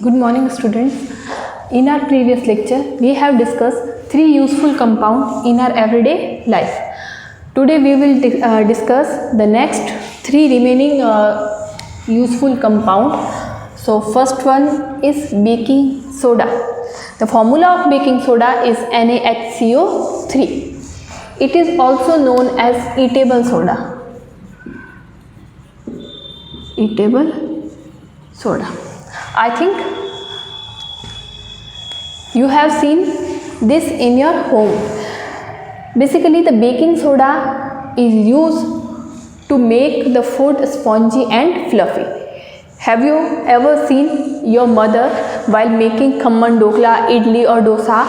Good morning, students. In our previous lecture, we have discussed three useful compounds in our everyday life. Today, we will discuss the next three remaining useful compound. So, first one is baking soda. The formula of baking soda is NaHCO3. It is also known as eatable soda. Eatable soda. I think you have seen this in your home. Basically, the baking soda is used to make the food spongy and fluffy. Have you ever seen your mother while making khamman, dokla, idli or dosa?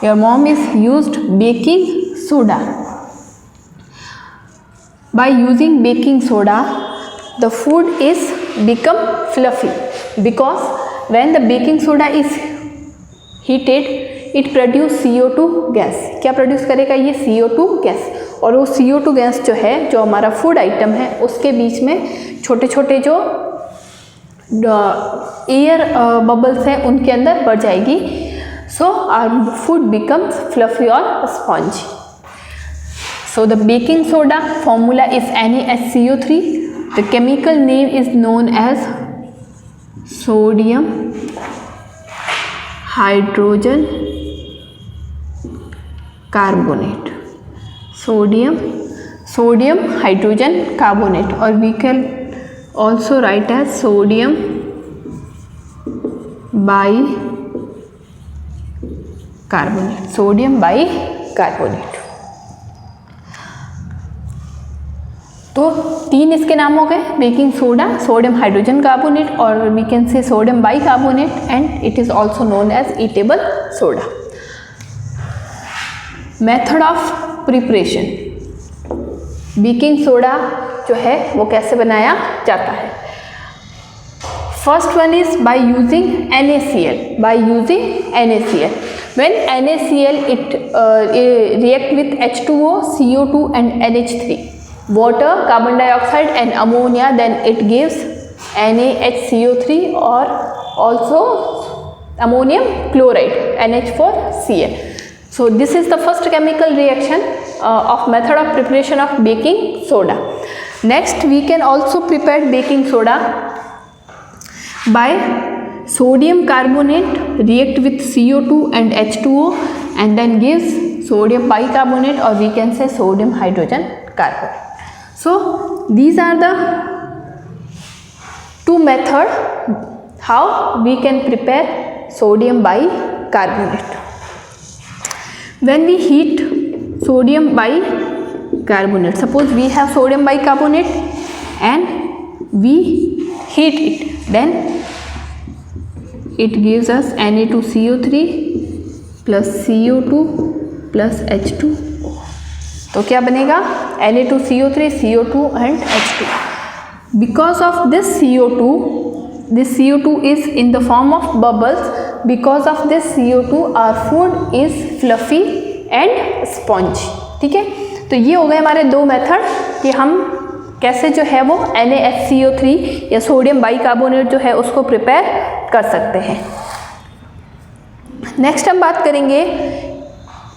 Your mom is used baking soda. By using baking soda, the food is become fluffy because when the baking soda is heated, it produce CO2 gas. क्या produce करेगा ये CO2 gas. और वो CO2 gas जो है, जो हमारा food item है, उसके बीच में छोटे छोटे जो एयर बबल्स हैं उनके अंदर बढ़ जाएगी. So our food becomes fluffy और spongy. So the baking soda formula is NaHCO3. The chemical name is known as sodium hydrogen carbonate. Sodium hydrogen carbonate, or we can also write as sodium bicarbonate. Sodium bicarbonate. तो तीन इसके नाम हो गए, baking soda, sodium hydrogen carbonate और we can से sodium bicarbonate, and it is also known as eatable soda. Method of preparation. Baking soda जो है वो कैसे बनाया जाता है. First one is by using NaCl. When NaCl it react with H2O, CO2 and NH3, water, carbon dioxide and ammonia, then it gives NaHCO3 or also ammonium chloride, NH4Cl. So this is the first chemical reaction of method of preparation of baking soda. Next, we can also prepare baking soda by sodium carbonate react with CO2 and H2O and then gives sodium bicarbonate, or we can say sodium hydrogen carbonate. So these are the two methods how we can prepare sodium bicarbonate. When we heat sodium bicarbonate, suppose we have sodium bicarbonate and we heat it, then it gives us Na2CO3 plus CO2 plus H2. तो क्या बनेगा? Na2CO3, CO2 and H2. Because of this CO2 is in the form of bubbles. Because of this CO2 our food is fluffy and spongy. ठीक है, तो ये हो गए हमारे दो मेथड कि हम कैसे जो है वो NaHCO3 या सोडियम बाइकार्बोनेट जो है उसको प्रिपेयर कर सकते हैं. नेक्स्ट हम बात करेंगे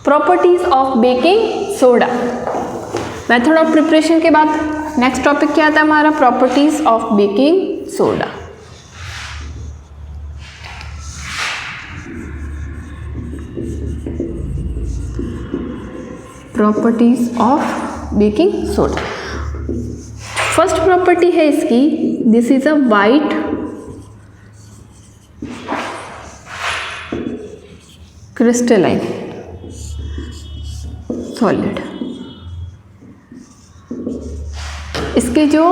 properties of baking soda. Method of preparation के बाद नेक्स्ट टॉपिक क्या आता है हमारा? Properties of baking soda. Properties of baking soda. First property है इसकी, this is a white crystalline solid. इसके जो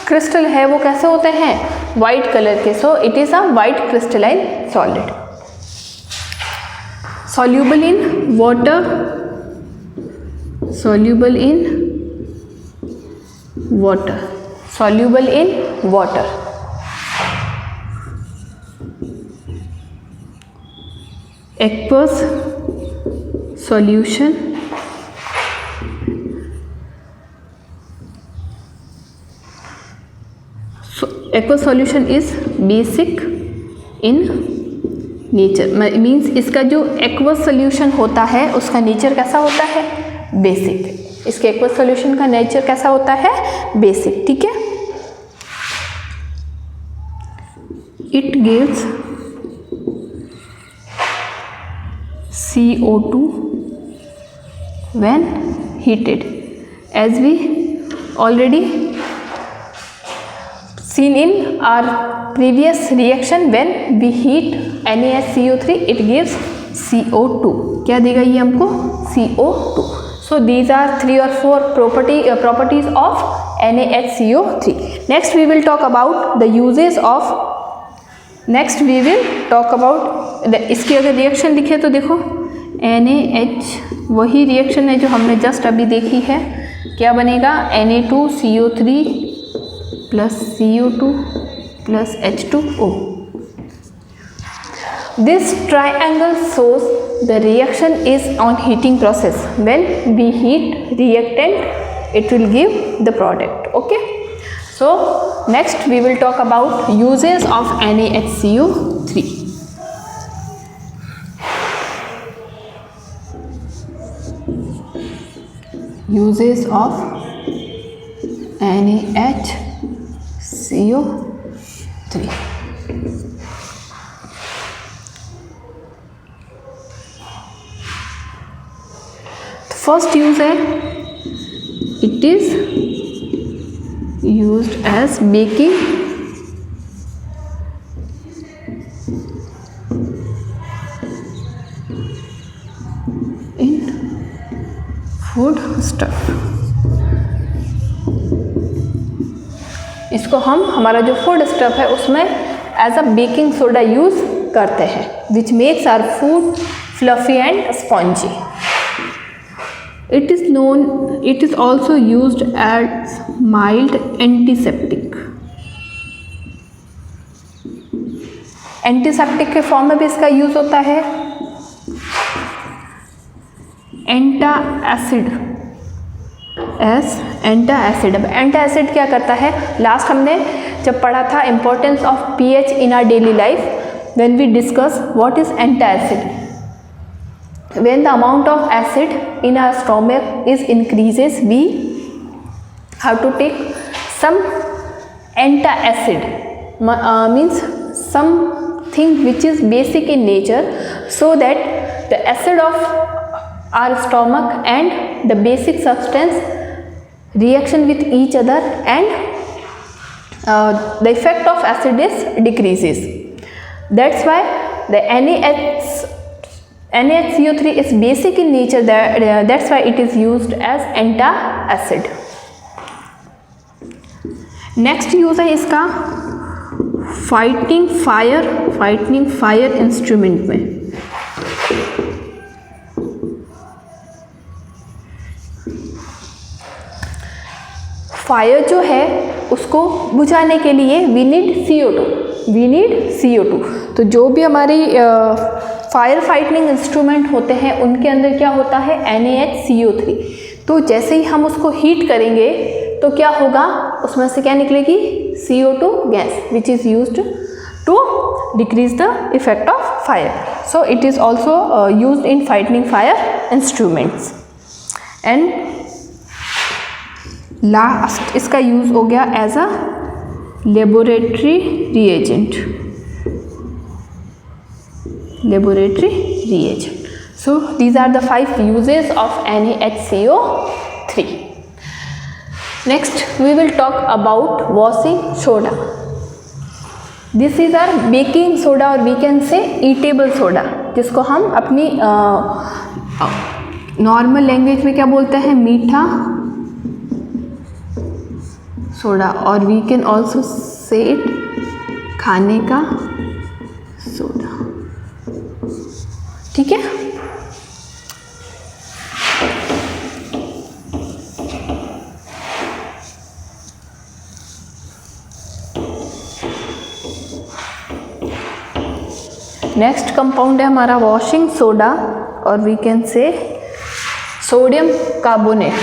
क्रिस्टल है वो कैसे होते हैं? वाइट कलर के. So it is a white crystalline solid. Soluble in water, soluble in water. Aqueous solution, aqueous solution is basic in nature means इसका जो एक्वस सोल्यूशन होता है उसका नेचर कैसा होता है, बेसिक। इसके एक्वस सोल्यूशन का नेचर कैसा होता है, बेसिक। ठीक है, it gives CO2 when heated, as we already seen in our previous reaction. When we heat NaHCO3 it gives CO2. क्या देगा ये हमको, CO2. So these are 3 or 4 properties of NaHCO3. Next we will talk about the uses of, next we will talk about इसकी अगर reaction लिखे तो देखो NaH वही रिएक्शन है जो हमने जस्ट अभी देखी है। क्या बनेगा, Na2CO3 plus CO2 plus H2O. This triangle shows the reaction is on heating process. When we heat reactant it will give the product. Okay, so next we will talk about uses of NaHCO3. Uses of NaHCO3. The first use है, it is used as baking in food stuff. इसको हम हमारा जो food stuff है उसमें as a baking soda use करते हैं, which makes our food fluffy and spongy. It is also used as mild antiseptic. Antiseptic के फॉर्म में भी इसका यूज होता है। एंटाएसिड एंटाएसिड। अब एंटाएसिड क्या करता है, लास्ट हमने जब पढ़ा था importance of pH in our daily life, when we discuss what is antacid, when the amount of acid in our stomach is increases we have to take some antacid, means something which is basic in nature, so that the acid of our stomach and the basic substance reaction with each other and the effect of acid is decreases. That's why the NaHCO3 is basic in nature, that's why it is used as antacid. Next use है इसका fighting fire instrument में। Fire जो है उसको बुझाने के लिए we need CO2। तो जो भी हमारी फायर फाइटिंग इंस्ट्रूमेंट होते हैं उनके अंदर क्या होता है, NaHCO3। तो जैसे ही हम उसको हीट करेंगे तो क्या होगा, उसमें से क्या निकलेगी, CO2 gas, which is used to decrease the effect of fire. So it is also used in fighting fire instruments. And last इसका यूज हो गया as a laboratory reagent. So these are the 5 uses of NaHCO3. Next we will talk about washing soda. This is our baking soda or we can say eatable soda, जिसको हम अपनी normal language में क्या बोलते हैं, मीठा soda, और we can also say it खाने का सोडा। ठीक है, नेक्स्ट कंपाउंड है हमारा वॉशिंग सोडा और वी कैन से सोडियम कार्बोनेट।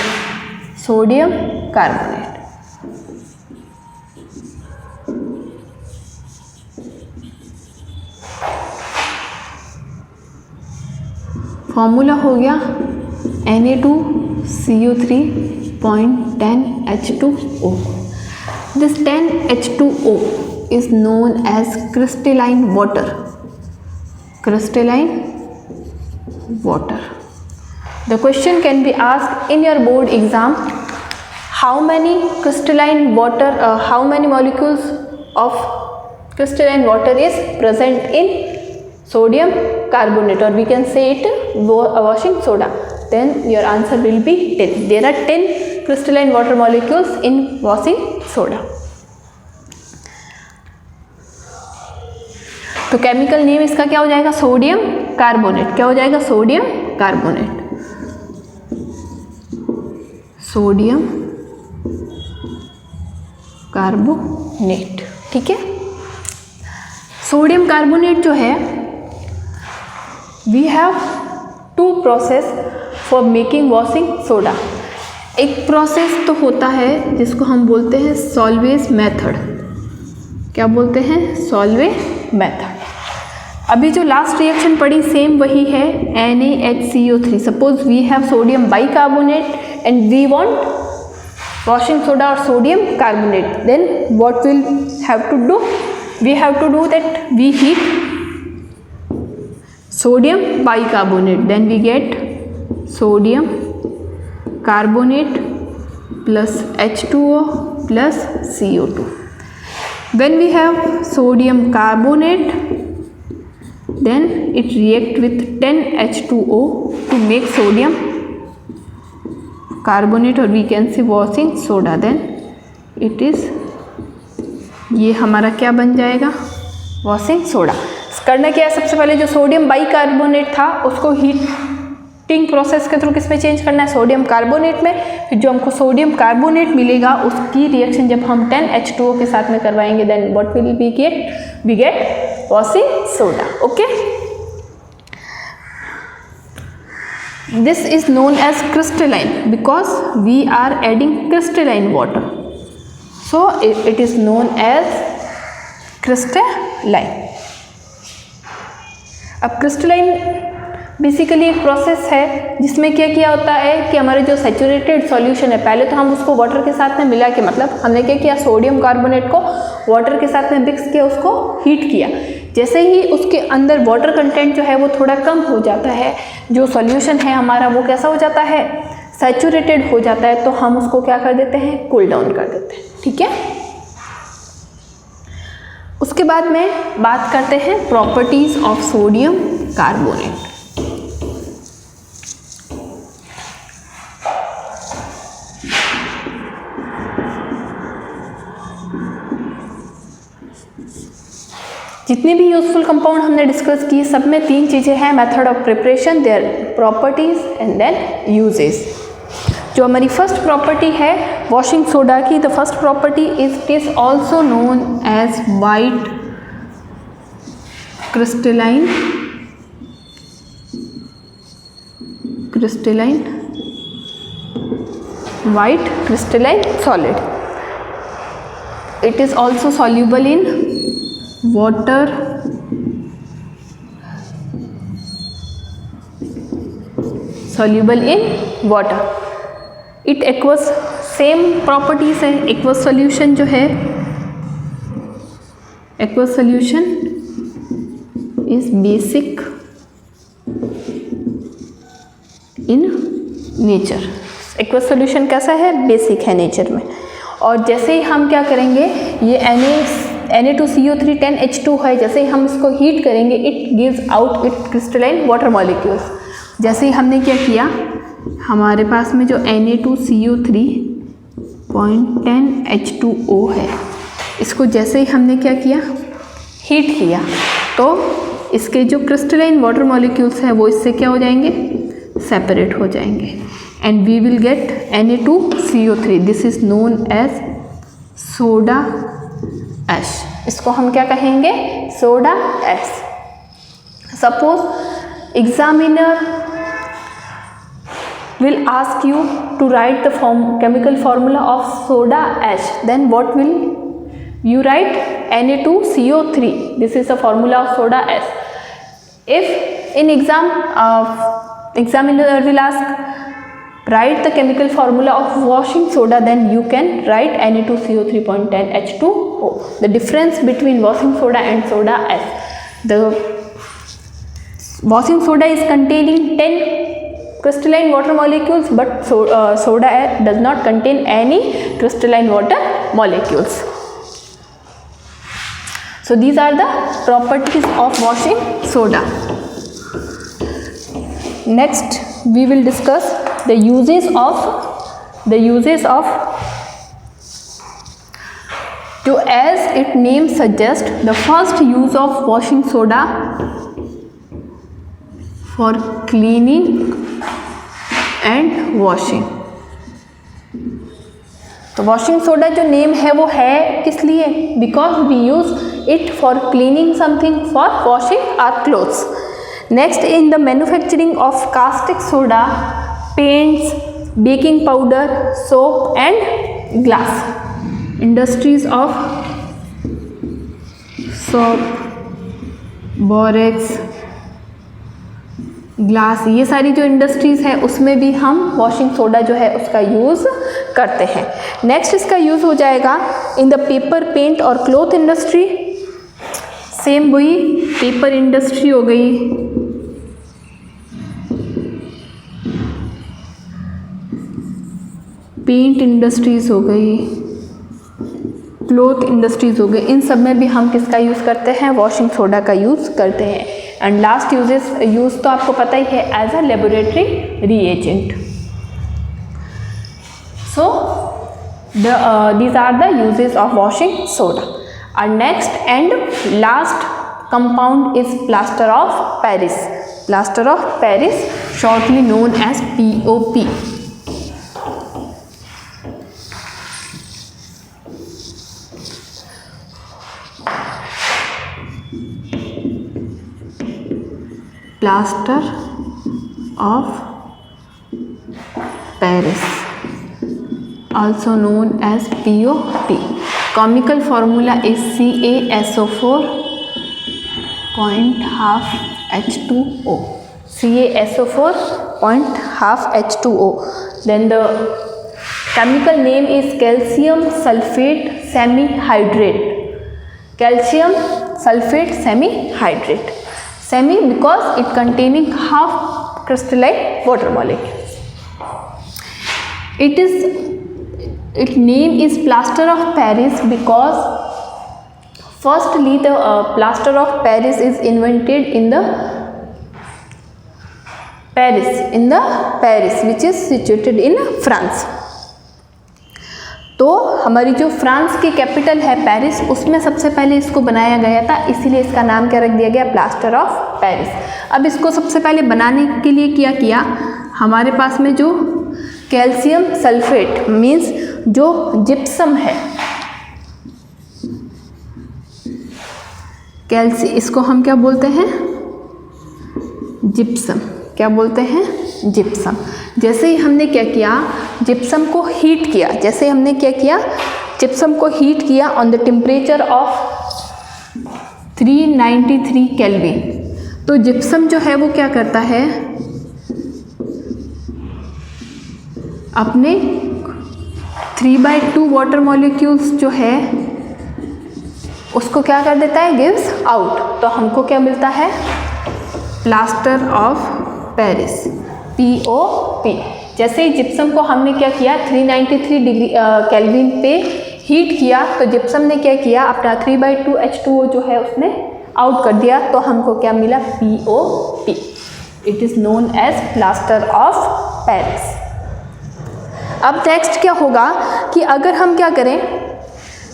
फॉर्मूला हो गया Na2CO3.10H2O. This 10H2O is known as crystalline water. Crystalline water. The question can be asked in your board exam, how many crystalline water, how many molecules of crystalline water is present in sodium carbonate, or we can say it washing soda. Then your answer will be 10. There are 10 crystalline water molecules in washing soda. तो chemical name इसका क्या हो जाएगा? Sodium carbonate. क्या हो जाएगा? Sodium carbonate. Sodium carbonate. ठीक है. सोडियम कार्बोनेट जो है, we have to process for making washing soda. एक प्रोसेस तो होता है जिसको हम बोलते हैं सॉल्वेज मेथड. क्या बोलते हैं? Solvay method. अभी जो लास्ट रिएक्शन पड़ी सेम वही है, NaHCO3. Suppose we have sodium bicarbonate and we want washing soda or sodium carbonate. Then what we'll have to do? We have to do that we heat sodium bicarbonate. Then we get sodium carbonate plus H2O plus CO2. When we have sodium carbonate, then it react with 10H2O to make sodium carbonate, or we can say washing soda. Then it is, ये हमारा क्या बन जाएगा? Washing soda. करना क्या है? सबसे पहले जो सोडियम बाइकार्बोनेट था उसको हीटिंग प्रोसेस के थ्रू किस में चेंज करना है? सोडियम कार्बोनेट में. फिर जो हमको सोडियम कार्बोनेट मिलेगा उसकी रिएक्शन जब हम 10H2O के साथ में करवाएंगे, then what will we get? We get washing soda. Okay. This is known as crystalline because we are adding crystalline water. So it is known as crystalline. अब crystalline basically एक process है जिसमें क्या किया होता है कि हमारे जो सैचुरेटेड सॉल्यूशन है, पहले तो हम उसको वाटर के साथ में मिला के, मतलब हमने क्या किया? सोडियम कार्बोनेट को वाटर के साथ में मिक्स किया, उसको हीट किया. जैसे ही उसके अंदर वाटर कंटेंट जो है वो थोड़ा कम हो जाता है, जो सॉल्यूशन है हमारा वो कैसा हो जाता है? सैचुरेटेड हो जाता है. तो हम उसको क्या कर देते हैं? कूल डाउन कर देते हैं. ठीक है. उसके बाद में बात करते हैं प्रॉपर्टीज ऑफ सोडियम कार्बोनेट. जितने भी यूजफुल कंपाउंड हमने डिस्कस किए सब में तीन चीज़ें हैं: method of preparation, their properties and then uses. जो हमारी फर्स्ट प्रॉपर्टी है वॉशिंग सोडा की, the first property it is also known as white crystalline white crystalline solid. It is also soluble in water, it aqueous, same properties है. Aqueous solution जो है, aqueous solution is basic in nature. Aqueous solution कैसा है? Basic है nature में. और जैसे ही हम क्या करेंगे, ये Na2CO3 10H2 है, जैसे ही हम इसको हीट करेंगे it gives out it crystalline water molecules. जैसे ही हमने क्या किया, हमारे पास में जो Na2CO3.10H2O है, इसको जैसे ही हमने क्या किया, हीट किया, तो इसके जो क्रिस्टलाइन वाटर मॉलिक्यूल्स हैं वो इससे क्या हो जाएंगे? सेपरेट हो जाएंगे. And we will get Na2CO3. This is known as soda ash. इसको हम क्या कहेंगे? Soda ash. Suppose examiner will ask you to write the chemical formula of soda ash, then what will you write? Na2CO3. This is the formula of soda ash. If in exam examiner will ask write the chemical formula of washing soda, then you can write Na2CO3.10 H2O. The difference between washing soda and soda ash. The washing soda is containing 10 crystalline water molecules, but soda ash does not contain any crystalline water molecules. So these are the properties of washing soda. Next we will discuss the uses of to, as its name suggests, the first use of washing soda for cleaning and washing. तो washing soda जो name है वो है किस लिए? Because we use it for cleaning something, for washing our clothes. Next, in the manufacturing of caustic soda, paints, baking powder, soap and glass. Industries of soap, borax, glass, ये सारी जो industries है उसमें भी हम वॉशिंग सोडा जो है उसका यूज़ करते हैं. नेक्स्ट इसका यूज़ हो जाएगा इन द पेपर, पेंट और क्लॉथ इंडस्ट्री. सेम वही पेपर इंडस्ट्री हो गई, पेंट इंडस्ट्रीज़ हो गई, क्लॉथ इंडस्ट्रीज़ हो गई. इन सब में भी हम किसका यूज़ करते हैं? वॉशिंग सोडा का यूज़ करते हैं. एंड लास्ट यूज़ तो आपको पता ही है, as a laboratory reagent. So these are the uses of washing soda. Our next and last compound is plaster of Paris. Plaster of Paris, shortly known as POP. Plaster of Paris, also known as POP. Chemical formula is CaSO4.12 H2O. CaSO4.12 H2O. Then the chemical name is calcium sulfate semihydrate. Calcium sulfate semihydrate. Semi because it containing half crystalline water molecules. Its name is plaster of Paris because firstly the plaster of Paris is invented in the Paris which is situated in France. तो हमारी जो France की capital है Paris, उसमें सबसे पहले इसको बनाया गया था, इसीलिए इसका नाम क्या रख दिया गया? Plaster of Paris. अब इसको सबसे पहले बनाने के लिए क्या किया? हमारे पास में जो कैल्शियम सल्फेट मीन्स जो जिप्सम है, इसको हम क्या बोलते हैं? जिप्सम. क्या बोलते हैं? जिप्सम. जैसे ही हमने क्या किया? जिप्सम को हीट किया. जैसे हमने क्या किया? जिप्सम को हीट किया on the temperature of 393 kelvin. तो जिप्सम जो है वो क्या करता है? अपने 3/2 वाटर मॉलिक्यूल्स जो है उसको क्या कर देता है? Gives out. तो हमको क्या मिलता है? Plaster of Paris, POP. जैसे ही जिप्सम को हमने क्या किया? 393 डिग्री केल्विन पे हीट किया, तो जिप्सम ने क्या किया? अपना 3/2 H2O जो है उसने आउट कर दिया. तो हमको क्या मिला? POP. It is known as plaster of Paris. अब नेक्स्ट क्या होगा कि अगर हम क्या करें,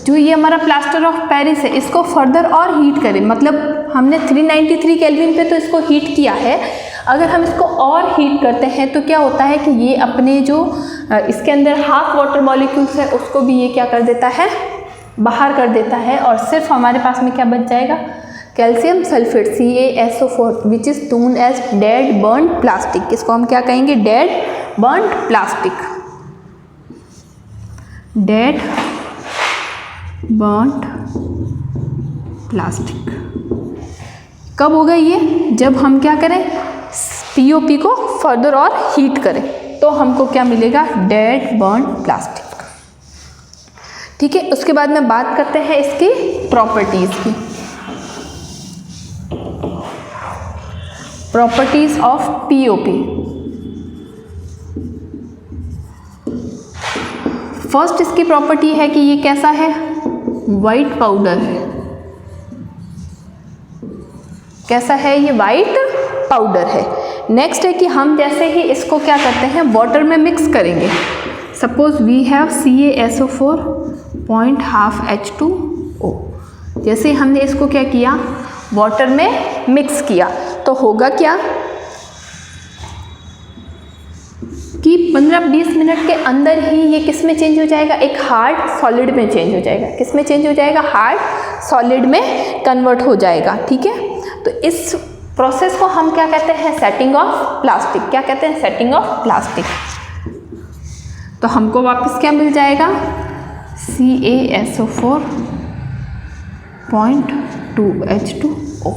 जो ये हमारा प्लास्टर ऑफ पेरिस है इसको फर्दर और हीट करें, मतलब हमने 393 केल्विन पे तो इसको हीट किया है, अगर हम इसको और हीट करते हैं तो क्या होता है कि ये अपने जो इसके अंदर हाफ वाटर मॉलिक्यूल्स है उसको भी ये क्या कर देता है? बाहर कर देता है. और सिर्फ हमारे पास में क्या बच जाएगा? Calcium sulphate, CaSO4, which is known as dead burned plastic. इसको हम क्या कहेंगे? Dead burned plastic. Dead burned plastic. कब होगा ये? जब हम क्या करें? पीओपी को फर्दर और हीट करें तो हमको क्या मिलेगा, डेड बर्न प्लास्टिक। ठीक है, उसके बाद में बात करते हैं इसकी प्रॉपर्टीज की। Properties of POP. फर्स्ट इसकी प्रॉपर्टी है कि ये कैसा है, वाइट पाउडर है। कैसा है ये, वाइट पाउडर है। नेक्स्ट है कि हम जैसे ही इसको क्या करते हैं, वाटर में मिक्स करेंगे। Suppose we have CaSO4 0.5 H2O। जैसे ही हमने इसको क्या किया, वाटर में मिक्स किया, तो होगा क्या कि 15-20 मिनट के अंदर ही ये किस में चेंज हो जाएगा, एक हार्ड सॉलिड में चेंज हो जाएगा। किस में चेंज हो जाएगा, हार्ड सॉलिड में कन्वर्ट हो जाएगा। ठीक है, तो इस प्रोसेस को हम क्या कहते हैं, सेटिंग ऑफ प्लास्टिक। क्या कहते हैं, सेटिंग ऑफ प्लास्टिक। तो हमको वापस क्या मिल जाएगा, CaSO4 0.2 H2O।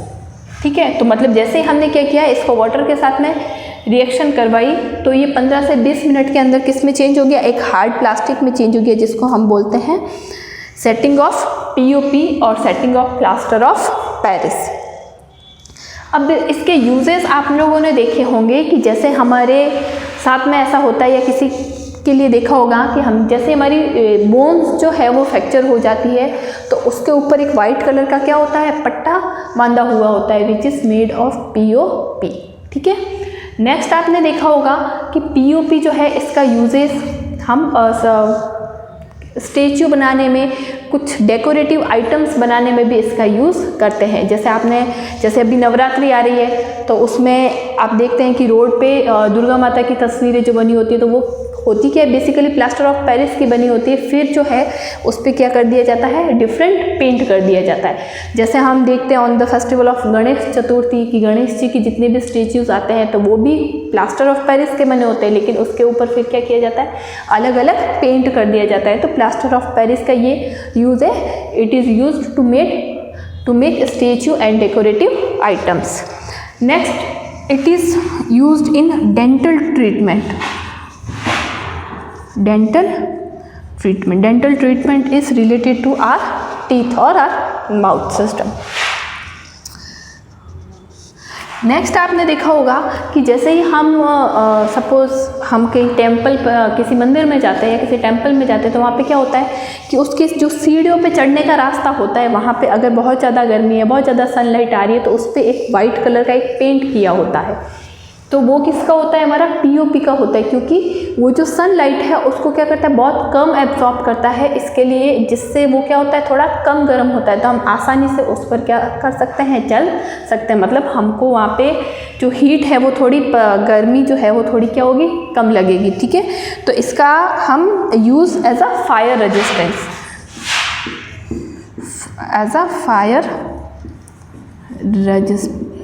ठीक है, तो मतलब जैसे ही हमने क्या किया, इसको वाटर के साथ में रिएक्शन करवाई, तो ये 15 से 20 मिनट के अंदर किस में चेंज हो गया, एक हार्ड प्लास्टिक में चेंज हो गया, जिसको हम बोलते हैं सेटिंग ऑफ पीओपी और setting of plaster of Paris. अब इसके यूजेस आप लोगों ने देखे होंगे कि जैसे हमारे साथ में ऐसा होता है, या किसी के लिए देखा होगा कि हम जैसे हमारी बोन्स जो है वो फ्रैक्चर हो जाती है, तो उसके ऊपर एक वाइट कलर का क्या होता है, पट्टा बांधा हुआ होता है, which is made of POP. ठीक है, नेक्स्ट आपने देखा होगा कि पीओपी जो है इसका यूजेस हम स्टेच्यू बनाने में, कुछ डेकोरेटिव आइटम्स बनाने में भी इसका यूज़ करते हैं। जैसे अभी नवरात्रि आ रही है, तो उसमें आप देखते हैं कि रोड पे दुर्गा माता की तस्वीरें जो बनी होती है, तो वो होती क्या है, बेसिकली प्लास्टर ऑफ पेरिस की बनी होती है। फिर जो है उस पर क्या कर दिया जाता है, डिफरेंट पेंट कर दिया जाता है। जैसे हम देखते हैं on the festival of Ganesh Chaturthi की गणेश जी की जितने भी स्टेच्यूज आते हैं, तो वो भी प्लास्टर ऑफ पेरिस के बने होते हैं, लेकिन उसके ऊपर फिर क्या किया जाता है, अलग अलग पेंट कर दिया जाता है। तो प्लास्टर ऑफ पेरिस का ये यूज़ है, it is use to make statue and decorative items. Next, it is used in dental treatment. Dental treatment is related to our teeth or our mouth system. Next आपने देखा होगा कि जैसे ही हम suppose हम कहीं टेम्पल, किसी मंदिर में जाते हैं या किसी टेम्पल में जाते हैं, तो वहाँ पे क्या होता है कि उसके जो सीढ़ियों पे चढ़ने का रास्ता होता है, वहाँ पे अगर बहुत ज़्यादा गर्मी है, बहुत ज़्यादा सनलाइट आ रही है, तो उस पर एक वाइट कलर का एक पेंट किया होता है। तो वो किसका होता है, हमारा पीओपी का होता है, क्योंकि वो जो सनलाइट है उसको क्या करता है, बहुत कम एब्जॉर्ब करता है, इसके लिए, जिससे वो क्या होता है, थोड़ा कम गर्म होता है, तो हम आसानी से उस पर क्या कर सकते हैं, चल सकते हैं। मतलब हमको वहाँ पे जो हीट है वो थोड़ी, गर्मी जो है वो थोड़ी क्या होगी, कम लगेगी। ठीक है, तो इसका हम use as a fire resistance, as a fire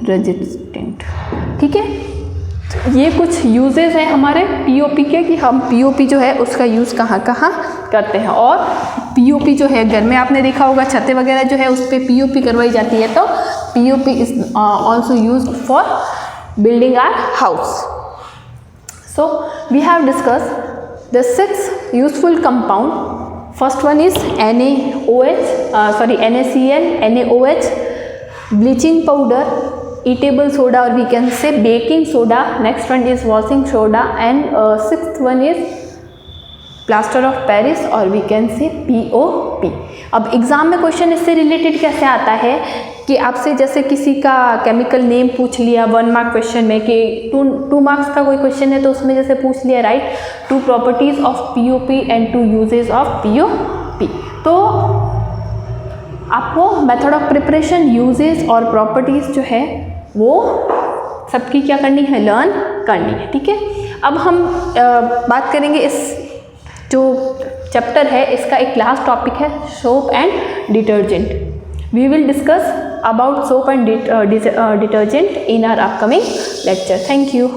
resistant. ठीक है, ये कुछ यूजेस हैं हमारे पीओपी के, कि हम पीओपी जो है उसका यूज़ कहाँ कहाँ करते हैं। और पीओपी जो है घर में आपने देखा होगा, छतें वगैरह जो है उस पर पीओपी करवाई जाती है, तो POP is also used for building our house. So we have discuss the 6 useful compound. First one is NaCl, NaOH, bleaching powder, eatable soda, or we can say baking soda. Next one is washing soda, and sixth one is plaster of Paris, or we can say POP. अब exam में question इससे related कैसे आता है कि आपसे जैसे किसी का केमिकल नेम पूछ लिया 1 मार्क क्वेश्चन में, कि 2 मार्क्स का कोई क्वेश्चन है तो उसमें जैसे पूछ लिया, right, 2 properties of POP and 2 uses of POP. तो आपको मेथड ऑफ प्रिपरेशन, यूजेस और प्रॉपर्टीज़ जो है वो सबकी क्या करनी है, लर्न करनी है। ठीक है, अब हम बात करेंगे इस जो चैप्टर है इसका एक लास्ट टॉपिक है, soap and detergent. We will discuss about soap and detergent in our upcoming lecture. Thank you.